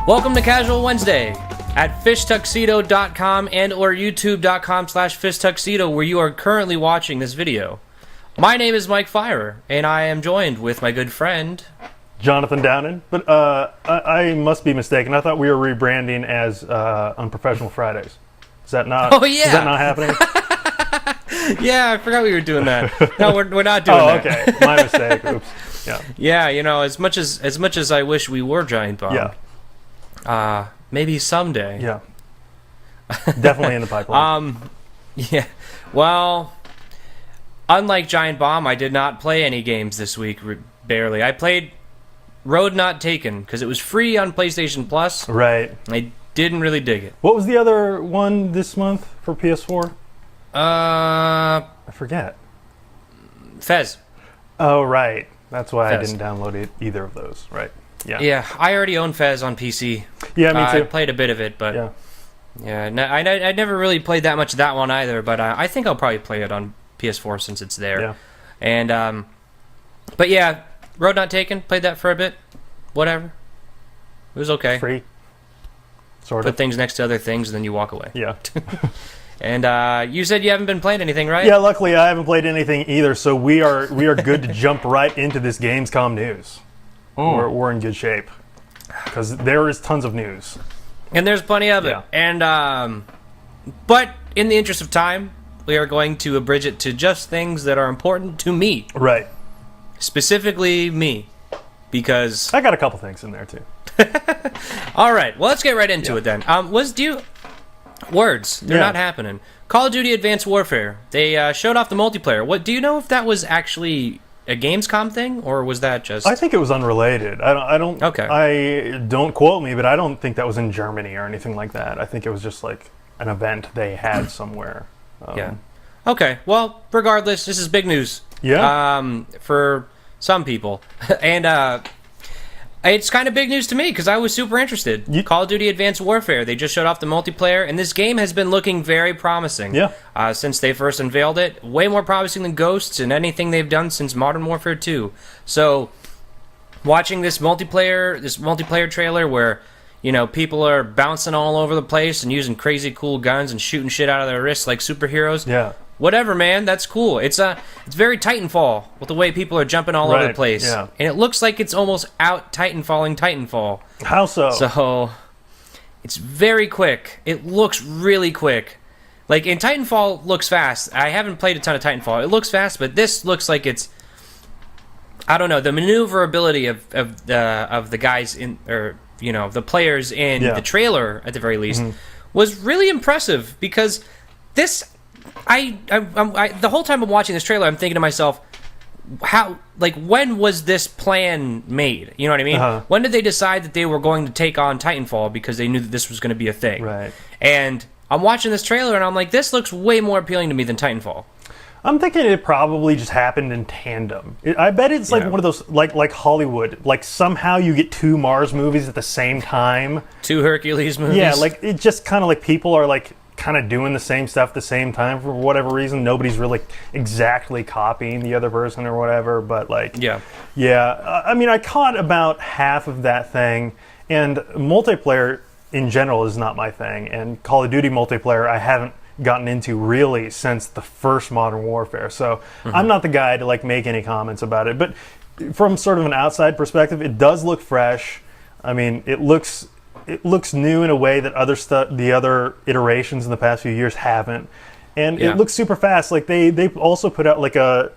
Welcome to Casual Wednesday at fishtuxedo.com and or youtube.com/fishtuxedo, where you are currently watching this video. My name is Mike Feyrer, and I am joined with my good friend Jonathan Downin, but I must be mistaken. I thought we were rebranding as Unprofessional Fridays. Is that not? Oh yeah, is that not happening? Yeah, I forgot we were doing that. No, we're not doing that. Oh, okay, my mistake. Oops. Yeah. Yeah, you know, as much as I wish we were Giant Bomb. Yeah. Maybe someday. Yeah. Definitely in the pipeline. Yeah. Well, unlike Giant Bomb, I did not play any games this week. Barely. I played Road Not Taken because it was free on PlayStation Plus. Right. I didn't really dig it. What was the other one this month for PS4? I forget. Fez. Oh, right. That's why Fez. I didn't download either of those. Right. Yeah. Yeah, I already own Fez on PC. Yeah, me too. I played a bit of it, but yeah, I never really played that much of that one either. But I think I'll probably play it on PS4 since it's there. Yeah. And but yeah, Road Not Taken. Played that for a bit. Whatever. It was okay. Free. Sort Put of. things next to other things, and then you walk away. Yeah. And you said you haven't been playing anything, right? Yeah, luckily I haven't played anything either, so we are good to jump right into this Gamescom news. We're in good shape because there is tons of news, and there's plenty of it. Yeah. And but in the interest of time, we are going to abridge it to just things that are important to me, right? Specifically me, because I got a couple things in there too. All right, well, let's get right into it then. Words? They're not happening. Call of Duty Advanced Warfare. They showed off the multiplayer. What do you know if that was actually a Gamescom thing, or was that just? I think it was unrelated. I don't. Okay. I don't quote me, but I don't think that was in Germany or anything like that. I think it was just like an event they had somewhere. Yeah. Okay. Well, regardless, this is big news. Yeah. For some people, and it's kind of big news to me because I was super interested. Call of Duty Advanced Warfare. They just showed off the multiplayer, and this game has been looking very promising. Yeah. Since they first unveiled it, way more promising than Ghosts and anything they've done since Modern Warfare 2. So, watching this multiplayer trailer where, you know, people are bouncing all over the place and using crazy cool guns and shooting shit out of their wrists like superheroes. Yeah. Whatever, man. That's cool. It's very Titanfall with the way people are jumping all over the place. Yeah. And it looks like it's almost out Titanfall. How so? So, it's very quick. It looks really quick. Like, in Titanfall looks fast. I haven't played a ton of Titanfall. It looks fast, but this looks like it's, I don't know, the maneuverability of the guys in, or, you know, the players in the trailer, at the very least, was really impressive because this, the whole time I'm watching this trailer, I'm thinking to myself, when was this plan made? You know what I mean? When did they decide that they were going to take on Titanfall because they knew that this was going to be a thing? Right. And I'm watching this trailer and I'm like, this looks way more appealing to me than Titanfall. I'm thinking it probably just happened in tandem. I bet it's like one of those, like Hollywood. Like somehow you get two Mars movies at the same time. Two Hercules movies. Yeah, like it just kind of like people are like kind of doing the same stuff at the same time for whatever reason. Nobody's really exactly copying the other person or whatever, but like yeah. I mean, I caught about half of that thing, and multiplayer in general is not my thing, and Call of Duty multiplayer I haven't gotten into really since the first Modern Warfare, so I'm not the guy to like make any comments about it. But from sort of an outside perspective, it does look fresh. I mean, it looks new in a way that the other iterations in the past few years haven't, and it looks super fast. Like they also put out like a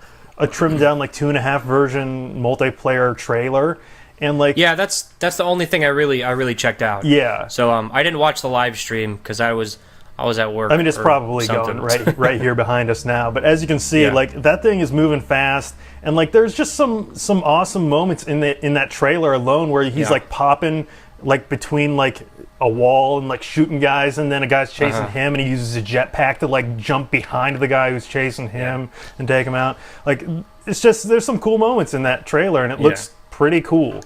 trimmed down like 2.5 version multiplayer trailer, and like that's the only thing I really checked out. Yeah. So I didn't watch the live stream because I was at work. I mean, it's probably going right here behind us now. But as you can see, like that thing is moving fast, and like there's just some awesome moments in that trailer alone where he's like popping like between like a wall and like shooting guys, and then a guy's chasing him, and he uses a jetpack to like jump behind the guy who's chasing him and take him out. Like it's just there's some cool moments in that trailer, and it looks pretty cool.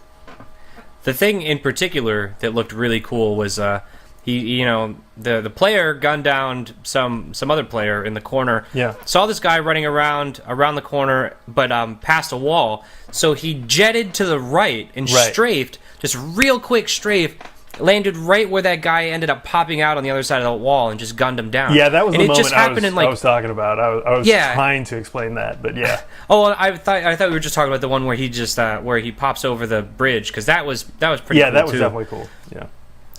The thing in particular that looked really cool was the player gunned down some other player in the corner. Yeah. Saw this guy running around the corner, but past a wall. So he jetted to the right and strafed, just real quick strafe, landed right where that guy ended up popping out on the other side of the wall and just gunned him down. Yeah, that was and the it moment just happened in, like, I was talking about. I was trying to explain that, but yeah. Oh, I thought we were just talking about the one where he just where he pops over the bridge, because that was pretty cool. Yeah, that was too. definitely cool. Yeah.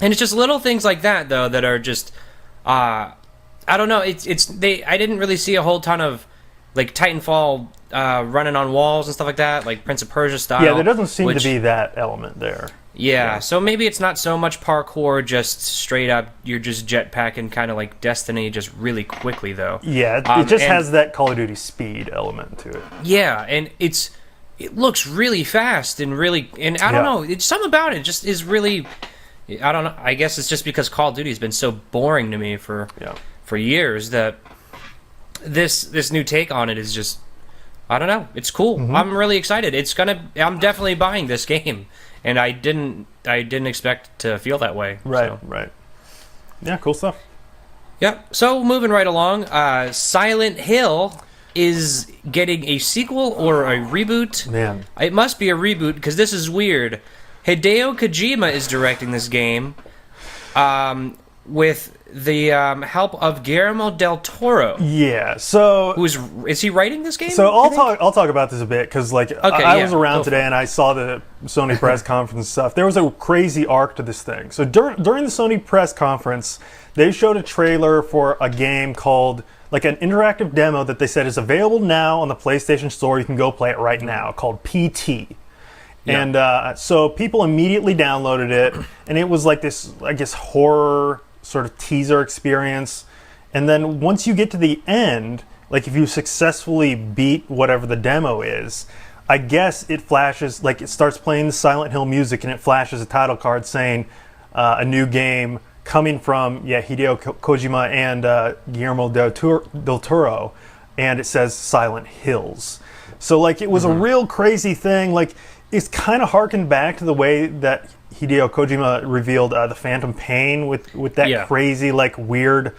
And it's just little things like that, though, that are just I don't know. I didn't really see a whole ton of, like, Titanfall running on walls and stuff like that, like Prince of Persia style. Yeah, there doesn't seem to be that element there. Yeah, so maybe it's not so much parkour, just straight up, you're just jetpacking kind of like Destiny, just really quickly, though. Yeah, it just has that Call of Duty speed element to it. Yeah, and it looks really fast and I don't know, it's something about it just is really, I don't know, I guess it's just because Call of Duty has been so boring to me for years that this new take on it is just, I don't know, it's cool. Mm-hmm. I'm really excited. I'm definitely buying this game. And I didn't expect to feel that way. Right. Yeah, cool stuff. Yeah. So moving right along, Silent Hill is getting a sequel or a reboot. Man, it must be a reboot because this is weird. Hideo Kojima is directing this game, with the help of Guillermo del Toro. Yeah, so is he writing this game? So I'll talk about this a bit because I was around today and I saw the Sony press conference and stuff. There was a crazy arc to this thing. So during the Sony press conference, they showed a trailer for a game called, like, an interactive demo that they said is available now on the PlayStation Store. You can go play it right now, called PT. Yeah. And so people immediately downloaded it, and it was like this, I guess, horror sort of teaser experience. And then once you get to the end, like, if you successfully beat whatever the demo is, I guess it flashes, like, it starts playing the Silent Hill music, and it flashes a title card saying a new game coming from Hideo Kojima and Guillermo del Toro, and it says Silent Hills. So, like, it was a real crazy thing. Like, it's kind of harkened back to the way that Hideo Kojima revealed the Phantom Pain with that crazy, like, weird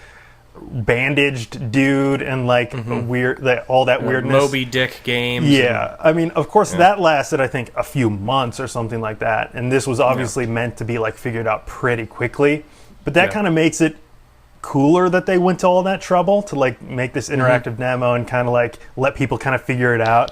bandaged dude and, like, weird, all that weirdness. Moby Dick games. Yeah. I mean, of course, that lasted, I think, a few months or something like that. And this was obviously meant to be, like, figured out pretty quickly. But that kind of makes it cooler that they went to all that trouble to, like, make this interactive demo and kind of, like, let people kind of figure it out.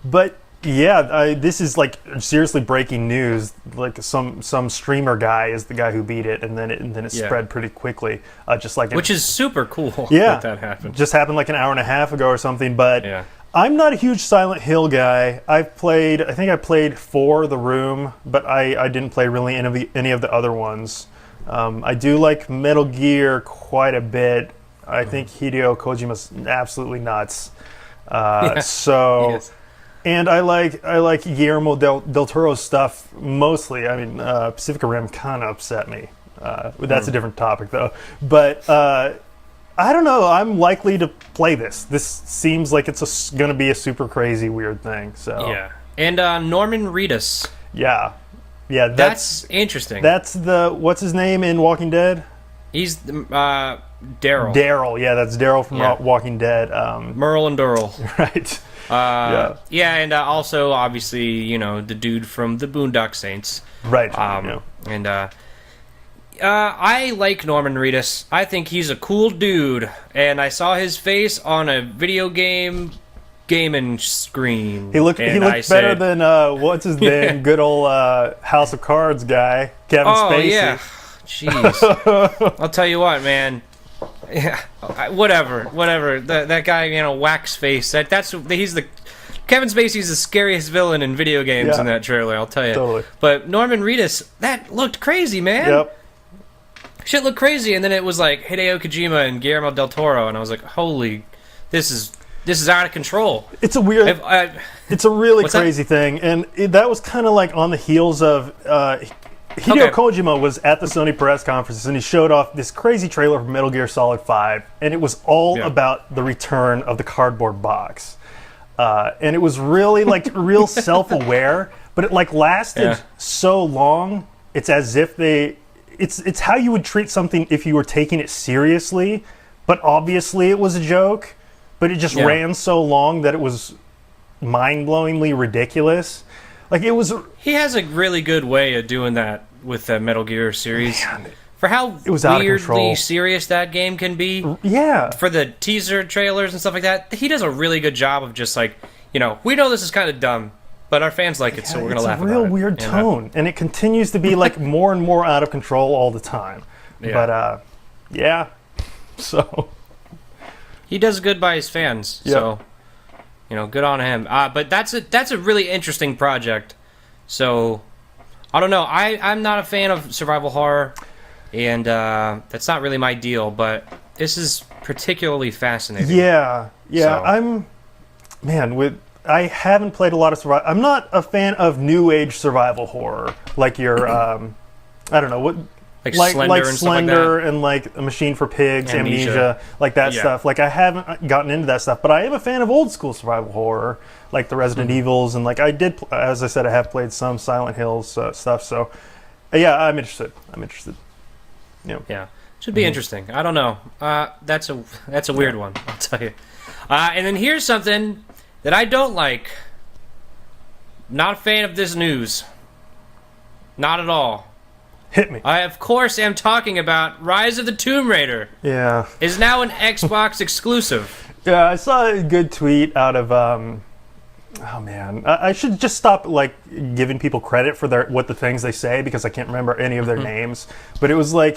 But yeah, this is, like, seriously breaking news. Like, some streamer guy is the guy who beat it, and then it spread pretty quickly. Which is super cool. Yeah, that happened. Just happened like an hour and a half ago or something. But I'm not a huge Silent Hill guy. I think I played 4, The Room, but I didn't play really any of the other ones. I do like Metal Gear quite a bit. I think Hideo Kojima's absolutely nuts. So. And I like Guillermo del Toro's stuff mostly. I mean, Pacific Rim kind of upset me. That's a different topic, though. But I don't know. I'm likely to play this. This seems like it's going to be a super crazy, weird thing. So yeah. And Norman Reedus. Yeah. That's interesting. That's what's his name in Walking Dead? He's Daryl. Daryl. Yeah, that's Daryl from Walking Dead. Merle and Daryl. Right. And also, obviously, the dude from the Boondock Saints. Right. And I like Norman Reedus. I think he's a cool dude. And I saw his face on a video gaming screen. He looked better than, what's his name? Good old House of Cards guy, Kevin Spacey. Oh, yeah. Jeez. I'll tell you what, man. Yeah, whatever. That guy, wax face. He's the Kevin Spacey's the scariest villain in video games in that trailer. I'll tell you. Totally. But Norman Reedus, that looked crazy, man. Yep. Shit looked crazy, and then it was like Hideo Kojima and Guillermo del Toro, and I was like, holy, this is out of control. It's a weird. It's a really crazy thing, and that was kind of like on the heels of. Hideo Kojima was at the Sony press conferences, and he showed off this crazy trailer for Metal Gear Solid 5, and it was all about the return of the cardboard box. And it was really, like, real self-aware, but it, like, lasted so long. It's as if it's how you would treat something if you were taking it seriously, but obviously it was a joke, but it just ran so long that it was mind-blowingly ridiculous. Like, it was. He has a really good way of doing that with the Metal Gear series. Man, for how it was out of control. Weirdly serious that game can be. Yeah. For the teaser trailers and stuff like that, he does a really good job of just like, we know this is kind of dumb, but our fans like it, so we're gonna laugh about it. It's a real weird tone, and it continues to be like more and more out of control all the time. Yeah. But yeah, so he does good by his fans. Yep. So good on him. But that's a really interesting project. So I don't know. I'm not a fan of survival horror. And that's not really my deal, but this is particularly fascinating. Yeah. So. I haven't played a lot of survival. I'm not a fan of new age survival horror, like your, I don't know what, like Slender and stuff like that. And like A Machine for Pigs, Amnesia, like that stuff. Like I haven't gotten into that stuff, but I am a fan of old school survival horror, like the Resident Evils, and like I did, as I said, I have played some Silent Hills stuff. So yeah, I'm interested. Yeah, should be interesting. I don't know. That's a weird one, I'll tell you. And then here's something that I don't like. Not a fan of this news. Not at all. Hit me. I of course am talking about Rise of the Tomb Raider. Yeah. Is now an Xbox exclusive. Yeah, I saw a good tweet out of oh man, I should just stop like giving people credit for what the things they say, because I can't remember any of their names. But it was like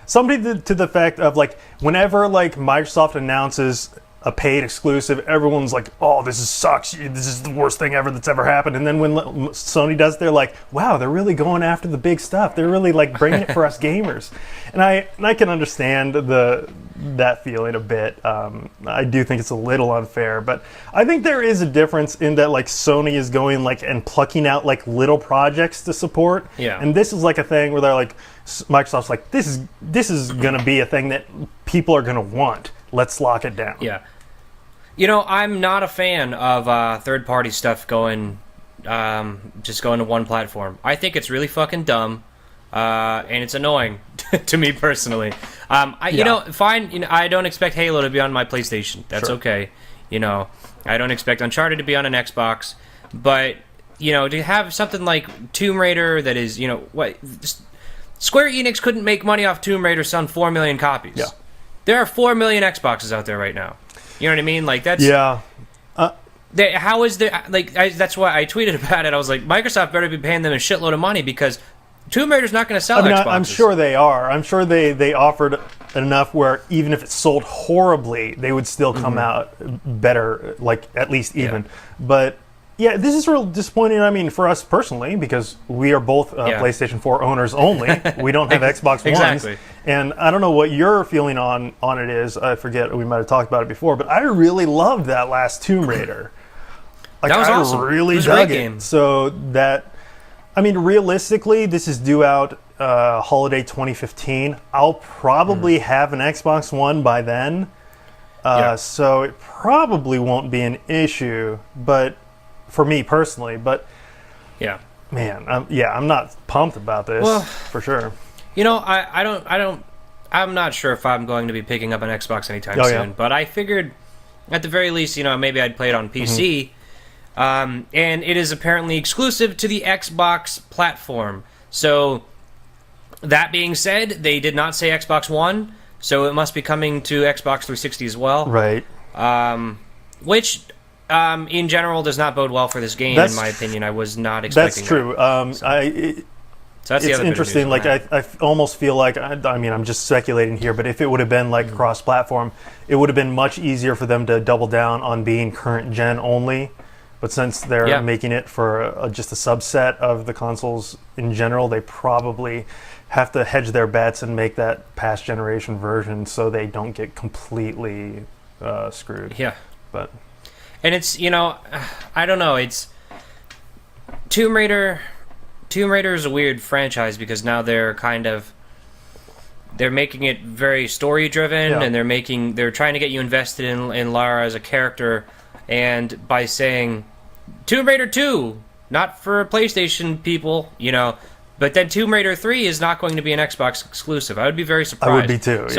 somebody to the effect of like, whenever like Microsoft announces a paid exclusive, everyone's like, "Oh, this sucks. This is the worst thing ever that's ever happened." And then when Sony does, they're like, "Wow, they're really going after the big stuff. They're really like bringing it for us gamers." And I can understand that feeling a bit. I do think it's a little unfair, but I think there is a difference in that like Sony is going like and plucking out like little projects to support. Yeah. And this is like a thing where they're like, Microsoft's like, this is gonna be a thing that people are gonna want. Let's lock it down. Yeah. I'm not a fan of third-party stuff just going to one platform. I think it's really fucking dumb, and it's annoying to me personally. Fine. I don't expect Halo to be on my PlayStation. That's okay. I don't expect Uncharted to be on an Xbox, but to have something like Tomb Raider that is, Square Enix couldn't make money off Tomb Raider selling 4 million copies. Yeah. There are 4 million Xboxes out there right now. You know what I mean? Like that's how is there? Like that's why I tweeted about it. I was like, Microsoft better be paying them a shitload of money, because Tomb Raider's not going to sell Xboxes. I'm sure they are. I'm sure they offered enough where even if it sold horribly, they would still come out better, like at least even. But yeah, this is real disappointing. I mean, for us personally, because we are both PlayStation 4 owners only. We don't have Xbox Ones. Exactly. And I don't know what your feeling on it is. I forget. We might have talked about it before, but I really loved that last Tomb Raider. Like, that was awesome. I really dug it. Game. So realistically, this is due out holiday 2015. I'll probably have an Xbox One by then. So it probably won't be an issue, but for me personally, man, I'm not pumped about this for sure. I'm not sure if I'm going to be picking up an Xbox anytime soon, but I figured at the very least, maybe I'd play it on PC. And it is apparently exclusive to the Xbox platform. So that being said, they did not say Xbox One, so it must be coming to Xbox 360 as well. Right. Which in general does not bode well for this game, in my opinion. I was not expecting that's true. So that's it's interesting. Like I almost feel like I'm just speculating here, but if it would have been like cross-platform, it would have been much easier for them to double down on being current gen only. But since they're making it for just a subset of the consoles in general, they probably have to hedge their bets and make that past generation version so they don't get completely screwed. Yeah, and it's I don't know. It's Tomb Raider. Tomb Raider is a weird franchise because now they're making it very story driven, and they're trying to get you invested in Lara as a character, and by saying Tomb Raider 2, not for PlayStation people, but then Tomb Raider 3 is not going to be an Xbox exclusive. I would be very surprised. I would be too.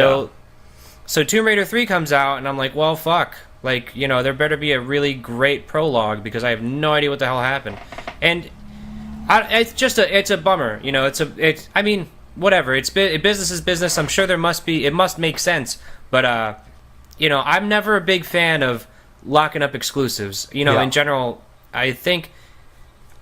So Tomb Raider 3 comes out, and I'm like, well, fuck. Like, there better be a really great prologue because I have no idea what the hell happened. And It's a bummer. You know, I mean, whatever. Business is business. I'm sure it must make sense. But you know, I'm never a big fan of locking up exclusives. You know, in general, I think.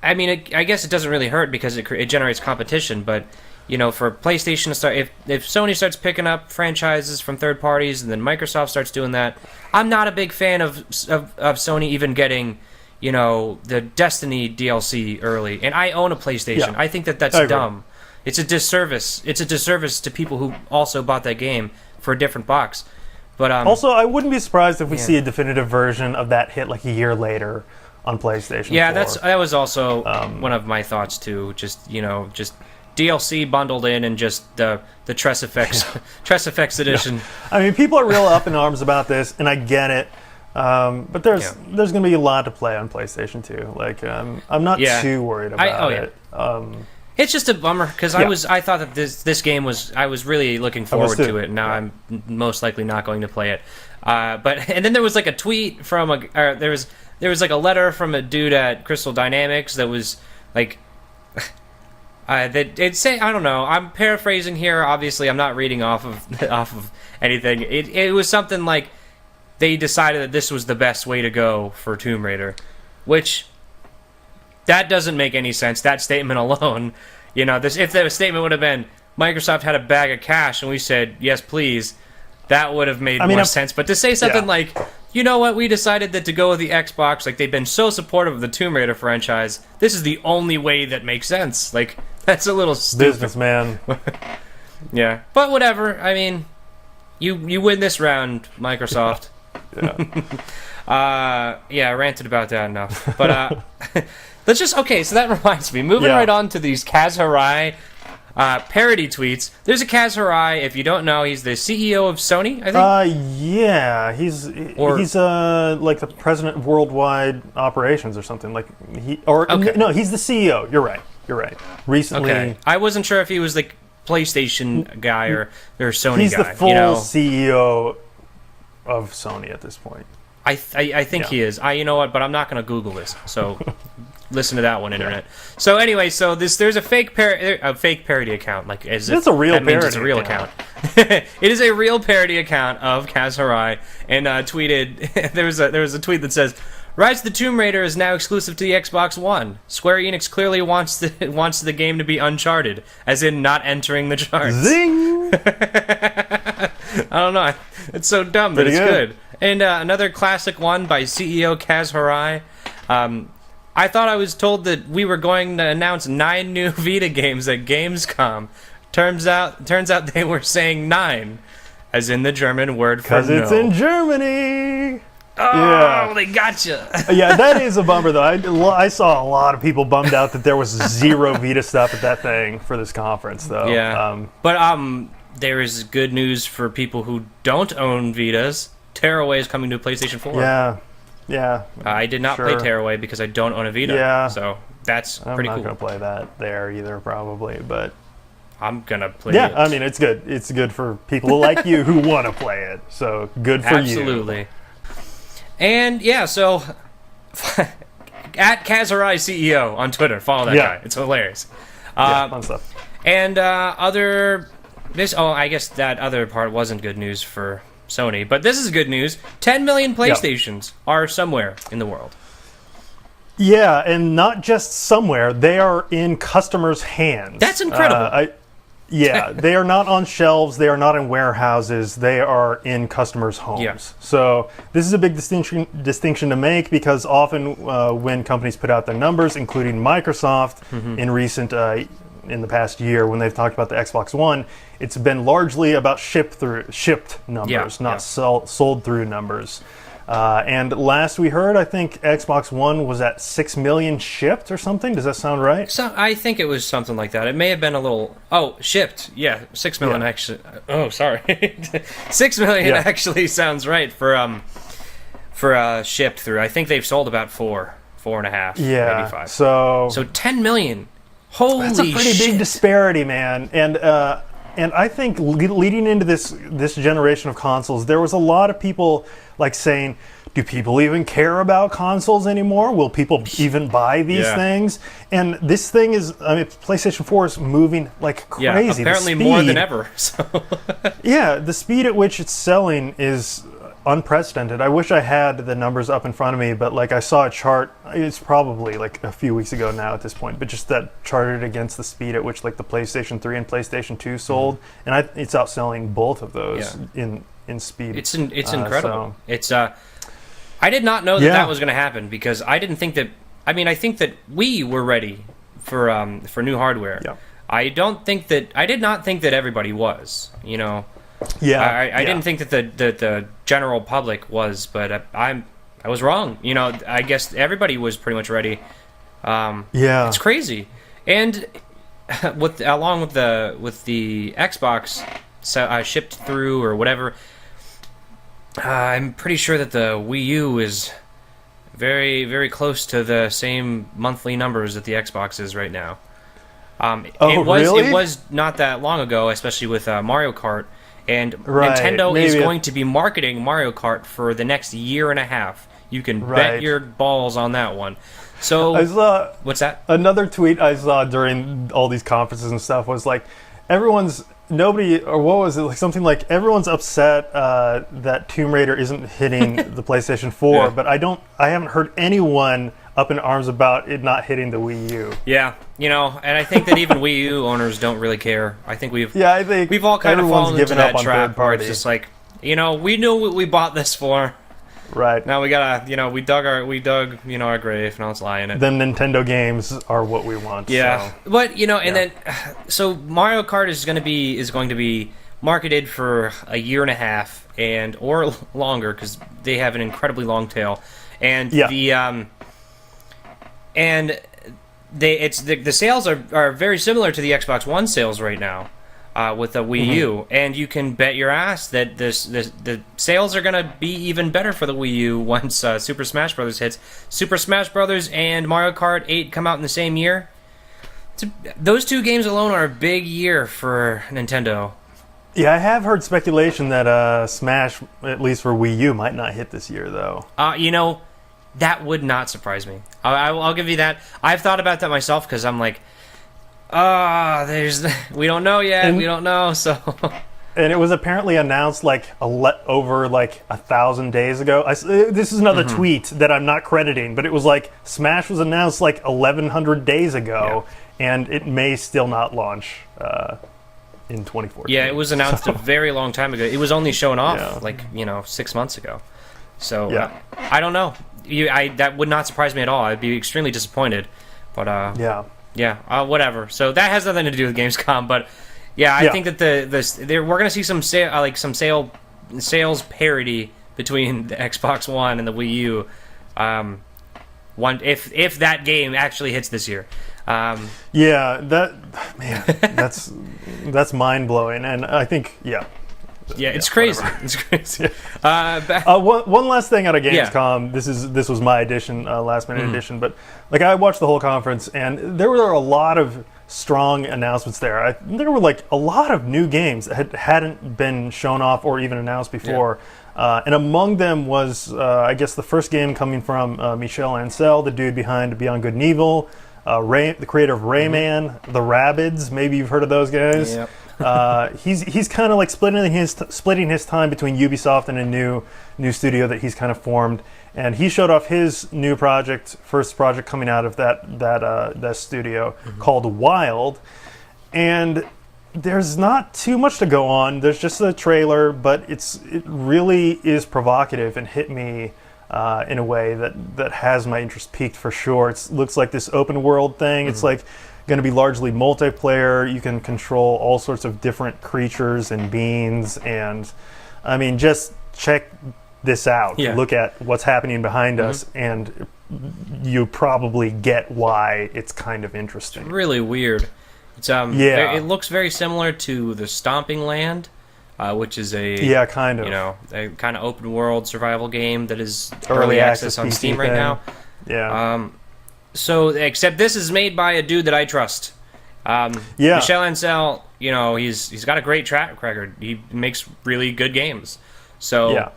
I mean, I guess it doesn't really hurt because it generates competition. But you know, for PlayStation to start, if Sony starts picking up franchises from third parties, and then Microsoft starts doing that, I'm not a big fan of Sony even getting, you know, the Destiny DLC early. And I own a PlayStation. I think that's dumb. It's a disservice. It's a disservice to people who also bought that game for a different box. But also, I wouldn't be surprised if we see a definitive version of that hit like a year later on PlayStation 4. That was also one of my thoughts too. Just, you know, just DLC bundled in and just the Tress Effects edition. I mean, people are real up in arms about this, and I get it. But there's going to be a lot to play on PlayStation 2. Like, I'm not too worried about it. It's just a bummer because I thought that this game I was really looking forward to it, and now I'm most likely not going to play it. And then there was like a tweet from there was like a letter from a dude at Crystal Dynamics that was like. It'd say, I don't know, I'm paraphrasing here, obviously I'm not reading off of anything. It was something like they decided that this was the best way to go for Tomb Raider, which that doesn't make any sense, that statement alone. You know, if the statement would have been Microsoft had a bag of cash and we said yes please, that would have made more sense. But to say something like, you know what, we decided that to go with the Xbox, like they've been so supportive of the Tomb Raider franchise, this is the only way that makes sense. Like, that's a little stupid. Businessman. Yeah. But whatever. I mean, you win this round, Microsoft. I ranted about that enough. But let's just... Okay, so that reminds me. Moving right on to these Kaz Hirai parody tweets. There's a Kaz Hirai, if you don't know, he's the CEO of Sony, I think? Yeah. He's like the president of worldwide operations or something. Like No, he's the CEO. You're right. Recently... Okay. I wasn't sure if he was the PlayStation guy or Sony guy. He's the full CEO of Sony at this point. I think he is. You know what? But I'm not going to Google this. So listen to that one, internet. So anyway, there's a fake parody account. Like it's a real parody. It's a real account. It is a real parody account of Kaz Hirai, and tweeted. there was a tweet that says, "Rise of the Tomb Raider is now exclusive to the Xbox One. Square Enix clearly wants the game to be Uncharted, as in not entering the charts." Zing! I don't know. It's so dumb, but it's good. And another classic one by CEO Kaz Hirai. I thought I was told that we were going to announce 9 new Vita games at Gamescom. Turns out they were saying 9, as in the German word for no. Because it's in Germany. Oh, they gotcha. Yeah, that is a bummer, though. I saw a lot of people bummed out that there was 0 Vita stuff at that thing for this conference, though. Yeah, but there is good news for people who don't own Vitas. Tearaway is coming to PlayStation 4. Yeah. I did not play Tearaway because I don't own a Vita. Yeah. So that's pretty cool. I'm not going to play that there either, probably, but... I'm going to play it. Yeah, I mean, it's good. It's good for people like you who want to play it. So, good for you. Absolutely. And, so... at Kaz Hirai CEO on Twitter. Follow that guy. It's hilarious. Fun stuff. And I guess that other part wasn't good news for Sony, but this is good news. 10 million PlayStations are somewhere in the world. Yeah, and not just somewhere. They are in customers' hands. That's incredible. They are not on shelves. They are not in warehouses. They are in customers' homes. Yeah. So this is a big distinction to make because often when companies put out their numbers, including Microsoft in the past year when they've talked about the Xbox One, it's been largely about shipped numbers, not sold through numbers. And last we heard, I think Xbox One was at 6 million shipped or something. Does that sound right? So I think it was something like that. It may have been a little... Oh, shipped. Yeah, 6 million actually... Oh, sorry. 6 million actually sounds right for shipped through. I think they've sold about 4.5, maybe 5. So 10 million. Holy shit. That's a pretty big disparity, man. And I think leading into this generation of consoles, there was a lot of people like saying do people even care about consoles anymore? Will people even buy these things? And this thing is, I mean, PlayStation 4 is moving like crazy. Yeah, apparently more than ever. So. Yeah, the speed at which it's selling is unprecedented. I wish I had the numbers up in front of me, but like I saw a chart, it's probably like a few weeks ago now at this point, but just that charted against the speed at which like the PlayStation 3 and PlayStation 2 sold, and it's outselling both of those in speed. It's incredible. It's I did not know that was going to happen, because I didn't think that. I mean, I think that we were ready for new hardware. Yeah. I did not think that everybody was. You know. Yeah. I didn't think that the general public was, but I was wrong. You know, I guess everybody was pretty much ready. It's crazy, and along with the Xbox shipped through or whatever. I'm pretty sure that the Wii U is very, very close to the same monthly numbers that the Xbox is right now. Really? It was not that long ago, especially with Mario Kart, and Nintendo is going to be marketing Mario Kart for the next year and a half. You can bet your balls on that one. So I saw what's that? Another tweet I saw during all these conferences and stuff was like, everyone's upset that Tomb Raider isn't hitting the PlayStation 4, but I haven't heard anyone up in arms about it not hitting the Wii U. Yeah, you know, and I think that even Wii U owners don't really care. I think we've all kind of fallen into that trap where it's just like, you know, we knew what we bought this for. Right. Now we gotta, you know, we dug our grave. Now let's lie in it. Then Nintendo games are what we want. Yeah, so. But you know, and then so Mario Kart is going to be marketed for a year and a half or longer, because they have an incredibly long tail, and the sales are very similar to the Xbox One sales right now. With the Wii U, and you can bet your ass that the sales are going to be even better for the Wii U once Super Smash Bros. Hits. Super Smash Bros. And Mario Kart 8 come out in the same year. Those two games alone are a big year for Nintendo. Yeah, I have heard speculation that Smash, at least for Wii U, might not hit this year, though. You know, that would not surprise me. I'll give you that. I've thought about that myself, because I'm like, we don't know yet. We don't know. So, and it was apparently announced like over like 1,000 days ago. This is another tweet that I'm not crediting, but it was like Smash was announced like 1,100 days ago, and it may still not launch in 2014. Yeah, it was announced a very long time ago. It was only shown off 6 months ago. So I don't know. That would not surprise me at all. I'd be extremely disappointed. But Yeah, whatever. So that has nothing to do with Gamescom, but I think that we're going to see some sales parity between the Xbox One and the Wii U. If that game actually hits this year. That's mind blowing, and I think it's crazy. It's crazy. One last thing out of Gamescom. This was my edition, last minute edition, but like I watched the whole conference, and there were a lot of strong announcements there. There were like a lot of new games that hadn't been shown off or even announced before. And among them was, I guess, the first game coming from Michel Ancel, the dude behind Beyond Good and Evil, the creator of Rayman, the Rabbids. Maybe you've heard of those guys. Yep. He's kind of like splitting his time between Ubisoft and a new studio that he's kind of formed, and he showed off his new first project coming out of that studio called Wild, and there's not too much to go on. There's just a trailer, but it really is provocative and hit me in a way that has my interest piqued for sure. It looks like this open world thing. It's like going to be largely multiplayer. You can control all sorts of different creatures and beings, and I mean, just check this out. Look at what's happening behind us, and you probably get why it's kind of interesting. It's really weird. It's it looks very similar to the Stomping Land, which is a kind of a kind of open world survival game that is early access on Steam right now. So, except this is made by a dude that I trust. Michel Ancel, he's got a great track record. He makes really good games. So,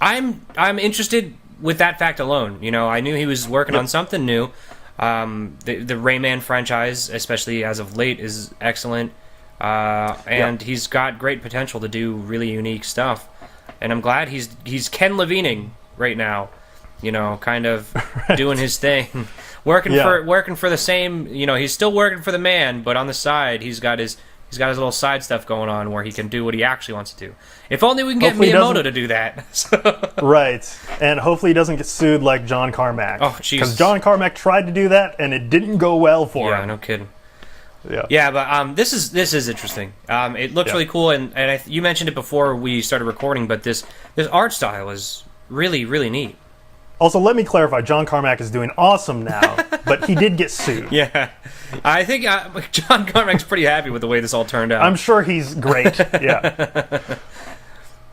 I'm interested with that fact alone. You know, I knew he was working on something new. The Rayman franchise, especially as of late, is excellent. And he's got great potential to do really unique stuff. And I'm glad he's Ken Levining right now. You know, kind of doing his thing, working for the same. You know, he's still working for the man, but on the side, he's got his little side stuff going on where he can do what he actually wants to do. If only we can get Miyamoto to do that. Right, and hopefully he doesn't get sued like John Carmack. Oh, jeez. Because John Carmack tried to do that, and it didn't go well for him. Yeah, no kidding. Yeah, but this is interesting. It looks really cool, and you mentioned it before we started recording, but this art style is really, really neat. Also, let me clarify, John Carmack is doing awesome now, but he did get sued. Yeah. I think John Carmack's pretty happy with the way this all turned out. I'm sure he's great, yeah.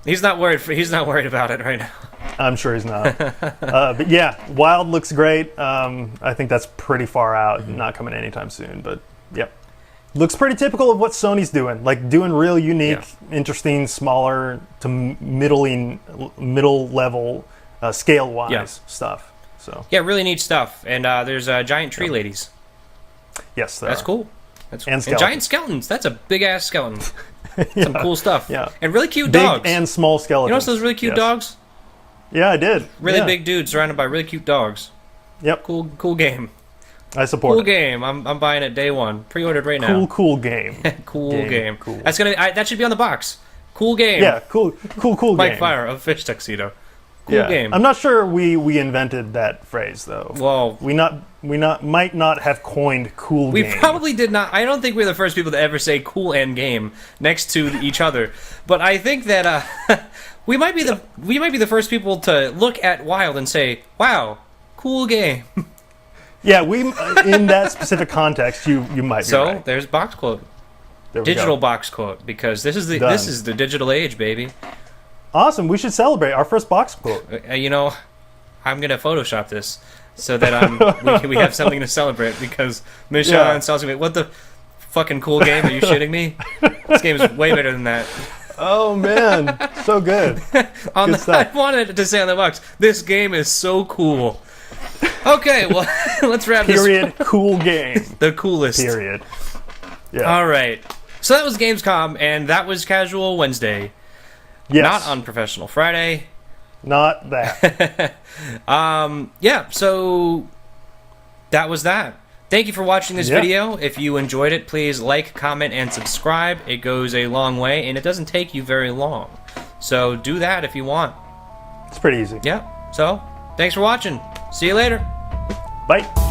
He's not worried about it right now. I'm sure he's not. But yeah, Wild looks great. I think that's pretty far out, not coming anytime soon, but yep. Looks pretty typical of what Sony's doing, like doing real unique, interesting, smaller to middle level scale-wise stuff. So yeah, really neat stuff. And there's giant tree ladies. Yes, that's cool. And skeletons. Giant skeletons. That's a big-ass skeleton. Some cool stuff. Yeah. And really cute big dogs. and small skeletons. You notice those really cute dogs? Yeah, I did. Really big dudes surrounded by really cute dogs. Yep. Cool game. I support Cool game. I'm buying it day one. Pre-ordered right now. Cool game. Cool game. Cool. That's that should be on the box. Cool game. Yeah, cool Mike game. Feyrer of Fish Tuxedo. Cool game. I'm not sure we invented that phrase though. Well, we might not have coined cool we game. probably did not. I don't think we're the first people to ever say cool and game next to each other. But I think that we might be the first people to look at Wild and say, "Wow, cool game." Yeah, we in that specific context, you might be right. So there's box quote, digital box quote, because this is the digital age, baby. Awesome. We should celebrate our first box quote. You know, I'm gonna Photoshop this so that we have something to celebrate because Michelle and Celsius, what the fucking cool game? Are you shitting me? This game is way better than that. Oh man, so good. I wanted to say on the box, this game is so cool. Okay, well, let's wrap this. Period. Cool game. The coolest. Period. Yeah. All right. So that was Gamescom, and that was Casual Wednesday. Yes. Not Unprofessional Friday. Not that. Yeah, so that was that. Thank you for watching this video. If you enjoyed it, please like, comment, and subscribe. It goes a long way, and it doesn't take you very long. So do that if you want. It's pretty easy. Yeah. So, thanks for watching. See you later. Bye.